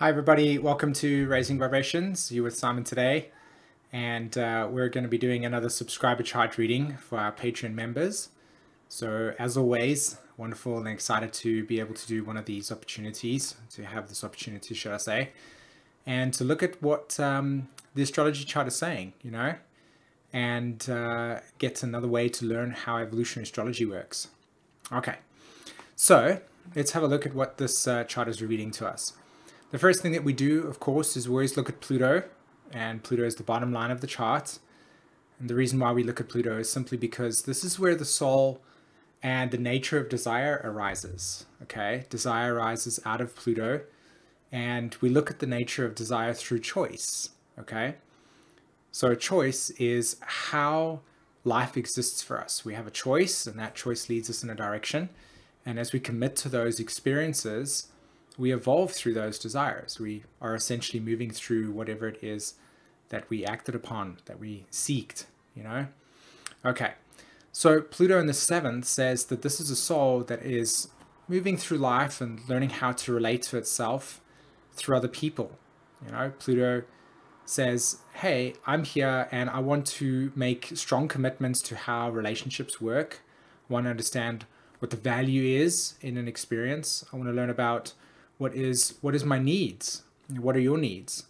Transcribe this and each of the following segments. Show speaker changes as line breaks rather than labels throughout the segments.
Hi everybody, welcome to Raising Vibrations. You with Simon today, and we're going to be doing another subscriber chart reading for our Patreon members. So as always, wonderful and excited to be able to do one of these opportunities, to have this opportunity, should I say, and to look at what the astrology chart is saying, and get another way to learn how evolutionary astrology works. Okay, so let's have a look at what this chart is revealing to us. The first thing that we do, of course, is we always look at Pluto, and Pluto is the bottom line of the chart. And the reason why we look at Pluto is simply because this is where the soul and the nature of desire arises. Okay, desire arises out of Pluto, and we look at the nature of desire through choice. Okay, so choice is how life exists for us. We have a choice, and that choice leads us in a direction. And as we commit to those experiences, we evolve through those desires. We are essentially moving through whatever it is that we acted upon, that we seeked, Okay, so Pluto in the 7th says that this is a soul that is moving through life and learning how to relate to itself through other people. Pluto says, hey, I'm here and I want to make strong commitments to how relationships work. I want to understand what the value is in an experience. I want to learn about what is my needs, what are your needs,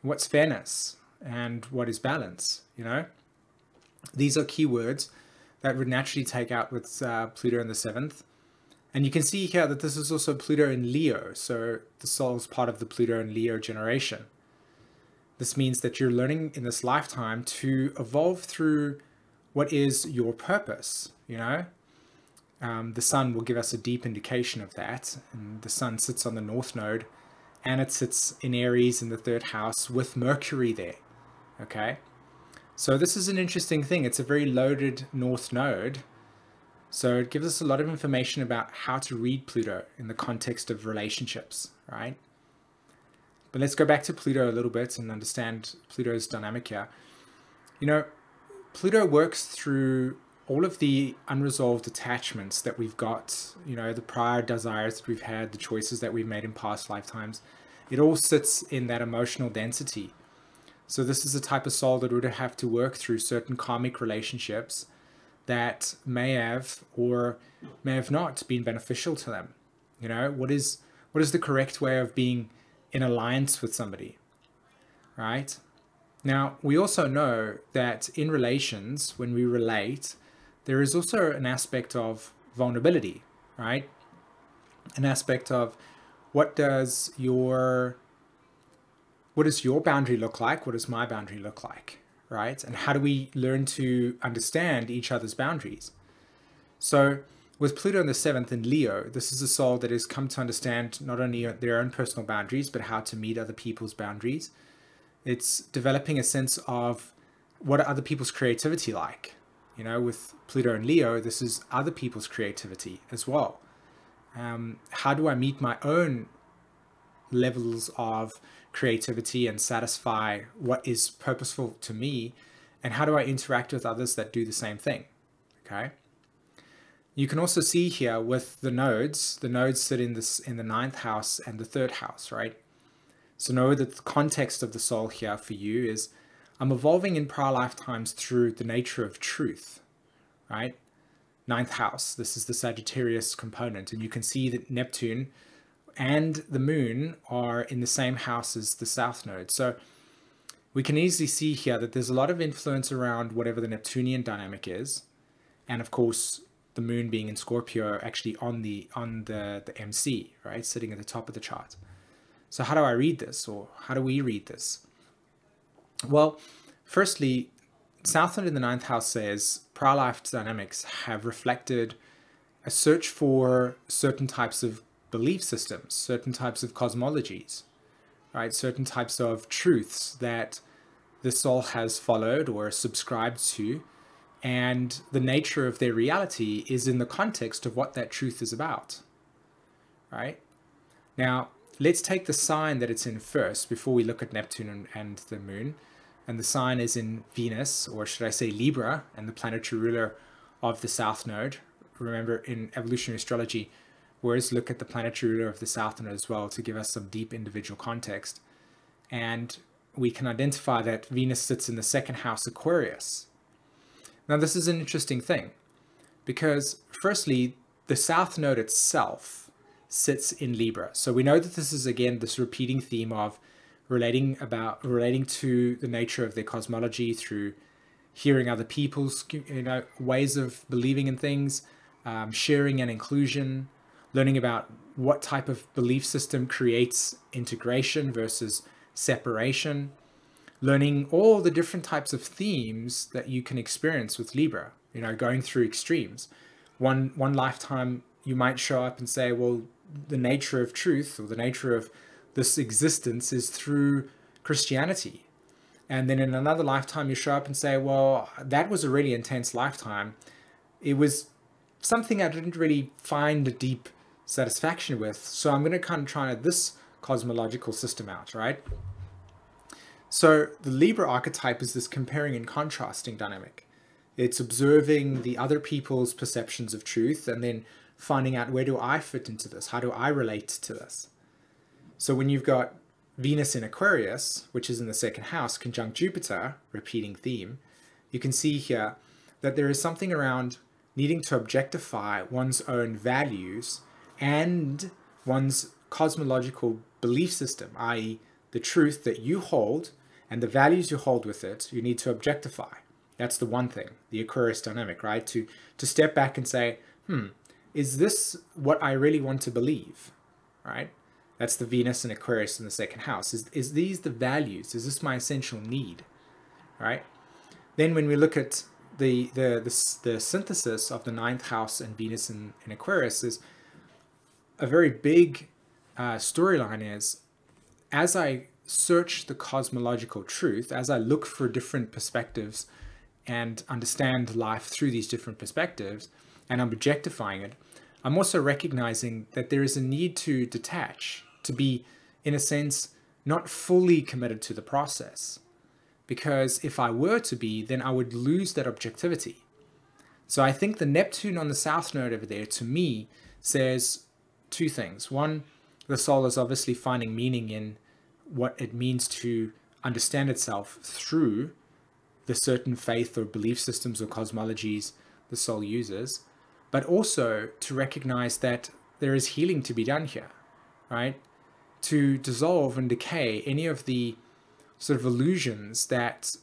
what's fairness, and what is balance. These are keywords that would naturally take out with Pluto in the 7th. And you can see here that this is also Pluto in Leo, so the soul is part of the Pluto and Leo generation. This means that you're learning in this lifetime to evolve through what is your purpose. The sun will give us a deep indication of that. And the sun sits on the north node, and it sits in Aries in the 3rd house with Mercury there. Okay, so this is an interesting thing. It's a very loaded north node, so it gives us a lot of information about how to read Pluto in the context of relationships, right? But let's go back to Pluto a little bit and understand Pluto's dynamic here. Pluto works through all of the unresolved attachments that we've got, the prior desires that we've had, the choices that we've made in past lifetimes. It all sits in that emotional density. So this is the type of soul that would have to work through certain karmic relationships that may have or may have not been beneficial to them. What is the correct way of being in alliance with somebody, right? Now, we also know that in relations, when we relate, there is also an aspect of vulnerability, right? An aspect of what does your boundary look like? What does my boundary look like, right? And how do we learn to understand each other's boundaries? So with Pluto in the 7th in Leo, this is a soul that has come to understand not only their own personal boundaries, but how to meet other people's boundaries. It's developing a sense of what are other people's creativity like. With Pluto and Leo, this is other people's creativity as well. How do I meet my own levels of creativity and satisfy what is purposeful to me? And how do I interact with others that do the same thing? Okay. You can also see here with the nodes sit in the 9th house and the 3rd house, right? So know that the context of the soul here for you is I'm evolving in prior lifetimes through the nature of truth, right? 9th house, this is the Sagittarius component, and you can see that Neptune and the moon are in the same house as the south node. So we can easily see here that there's a lot of influence around whatever the Neptunian dynamic is. And of course, the moon being in Scorpio actually on the MC, right? Sitting at the top of the chart. So how do I read this, or how do we read this? Well, firstly, South Node in the 9th house says prior life dynamics have reflected a search for certain types of belief systems, certain types of cosmologies, right? Certain types of truths that the soul has followed or subscribed to, and the nature of their reality is in the context of what that truth is about, right? Now, let's take the sign that it's in first before we look at Neptune and the moon. And the sign is in Venus, or should I say Libra, and the planetary ruler of the south node. Remember, in evolutionary astrology, whereas look at the planetary ruler of the South Node as well to give us some deep individual context. And we can identify that Venus sits in the second house Aquarius. Now, this is an interesting thing because, firstly, the South Node itself sits in Libra. So we know that this is, again, this repeating theme of relating to the nature of their cosmology through hearing other people's ways of believing in things, sharing and inclusion, learning about what type of belief system creates integration versus separation, learning all the different types of themes that you can experience with Libra, going through extremes. One lifetime you might show up and say, well, the nature of truth or the nature of this existence is through Christianity. And then in another lifetime you show up and say, well, that was a really intense lifetime. It was something I didn't really find a deep satisfaction with. So I'm going to kind of try this cosmological system out, right? So the Libra archetype is this comparing and contrasting dynamic. It's observing the other people's perceptions of truth and then finding out, where do I fit into this? How do I relate to this? So when you've got Venus in Aquarius, which is in the second house, conjunct Jupiter, repeating theme, you can see here that there is something around needing to objectify one's own values and one's cosmological belief system, i.e. the truth that you hold and the values you hold with it, you need to objectify. That's the one thing, the Aquarius dynamic, right? To step back and say, is this what I really want to believe, right? That's the Venus and Aquarius in the second house. Is these the values? Is this my essential need, right? Then when we look at the synthesis of the ninth house and Venus in Aquarius, is a very big storyline is, as I search the cosmological truth, as I look for different perspectives and understand life through these different perspectives, and I'm objectifying it, I'm also recognizing that there is a need to detach, to be, in a sense, not fully committed to the process. Because if I were to be, then I would lose that objectivity. So I think the Neptune on the South Node over there, to me, says two things. One, the soul is obviously finding meaning in what it means to understand itself through the certain faith or belief systems or cosmologies the soul uses, but also to recognize that there is healing to be done here, right? To dissolve and decay any of the sort of illusions that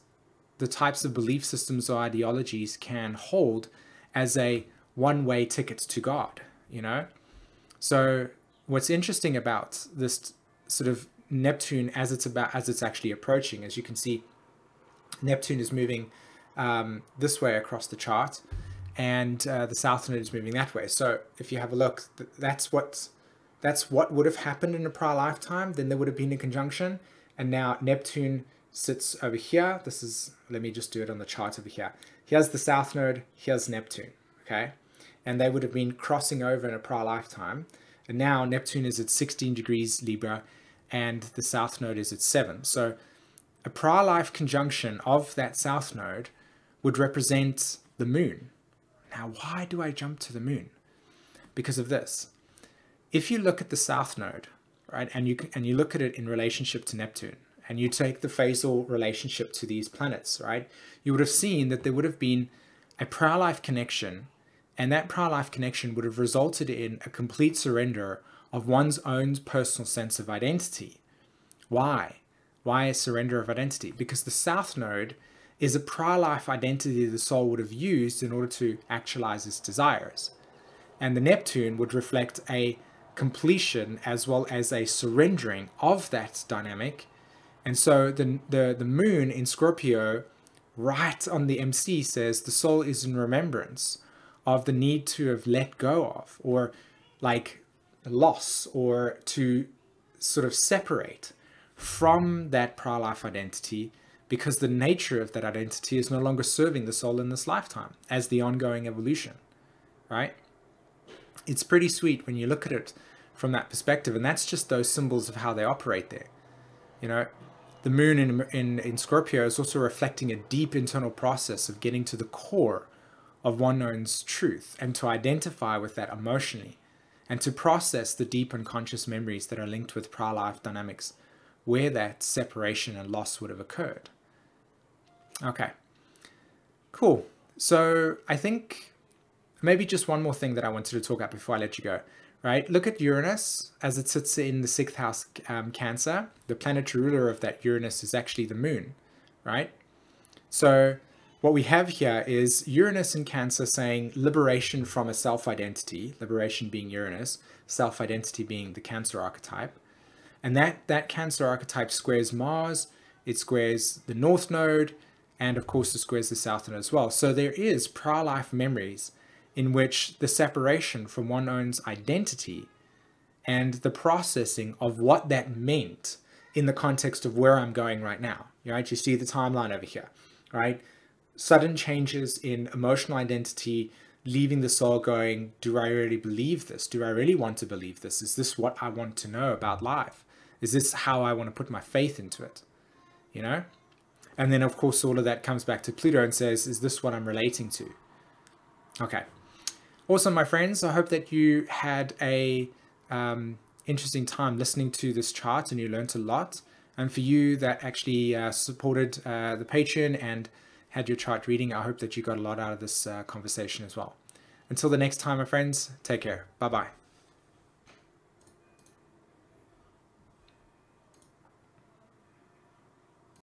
the types of belief systems or ideologies can hold as a one-way ticket to God, So what's interesting about this sort of Neptune as it's actually approaching, as you can see, Neptune is moving this way across the chart, and the South Node is moving that way. So if you have a look, that's what would have happened in a prior lifetime. Then there would have been a conjunction, and now Neptune sits over here. Let me just do it on the chart over here. Here's the South Node, here's Neptune, okay? And they would have been crossing over in a prior lifetime. And now Neptune is at 16 degrees Libra, and the South Node is at 7. So a prior life conjunction of that South Node would represent the moon. Now, why do I jump to the moon? Because of this. If you look at the South Node, right, and you look at it in relationship to Neptune, and you take the phasal relationship to these planets, right, you would have seen that there would have been a prior life connection, and that prior life connection would have resulted in a complete surrender of one's own personal sense of identity. Why? Why a surrender of identity? Because the South Node is a prior life identity the soul would have used in order to actualize its desires. And the Neptune would reflect a completion as well as a surrendering of that dynamic. And so the moon in Scorpio, right on the MC, says the soul is in remembrance of the need to have let go of, or like loss, or to sort of separate from that prior life identity, because the nature of that identity is no longer serving the soul in this lifetime as the ongoing evolution, right? It's pretty sweet when you look at it from that perspective, and that's just those symbols of how they operate there. The moon in Scorpio is also reflecting a deep internal process of getting to the core of one's truth and to identify with that emotionally. and to process the deep unconscious memories that are linked with prior life dynamics where that separation and loss would have occurred. Okay, cool. So I think maybe just one more thing that I wanted to talk about before I let you go, right? Look at Uranus as it sits in the 6th house, Cancer. The planetary ruler of that Uranus is actually the moon, right? So what we have here is Uranus in Cancer saying liberation from a self-identity, liberation being Uranus, self-identity being the Cancer archetype. And that Cancer archetype squares Mars, it squares the North Node, and of course it squares the South Node as well. So there is prior life memories in which the separation from one's own identity and the processing of what that meant in the context of where I'm going right now. Right? You see the timeline over here, right? Sudden changes in emotional identity, leaving the soul going, do I really believe this? Do I really want to believe this? Is this what I want to know about life? Is this how I want to put my faith into it? You know? And then of course all of that comes back to Pluto and says, is this what I'm relating to? Okay. Awesome, my friends. I hope that you had a interesting time listening to this chart and you learned a lot. And for you that actually supported the Patreon and had your chart reading, I hope that you got a lot out of this conversation as well. Until the next time, my friends, take care. Bye-bye.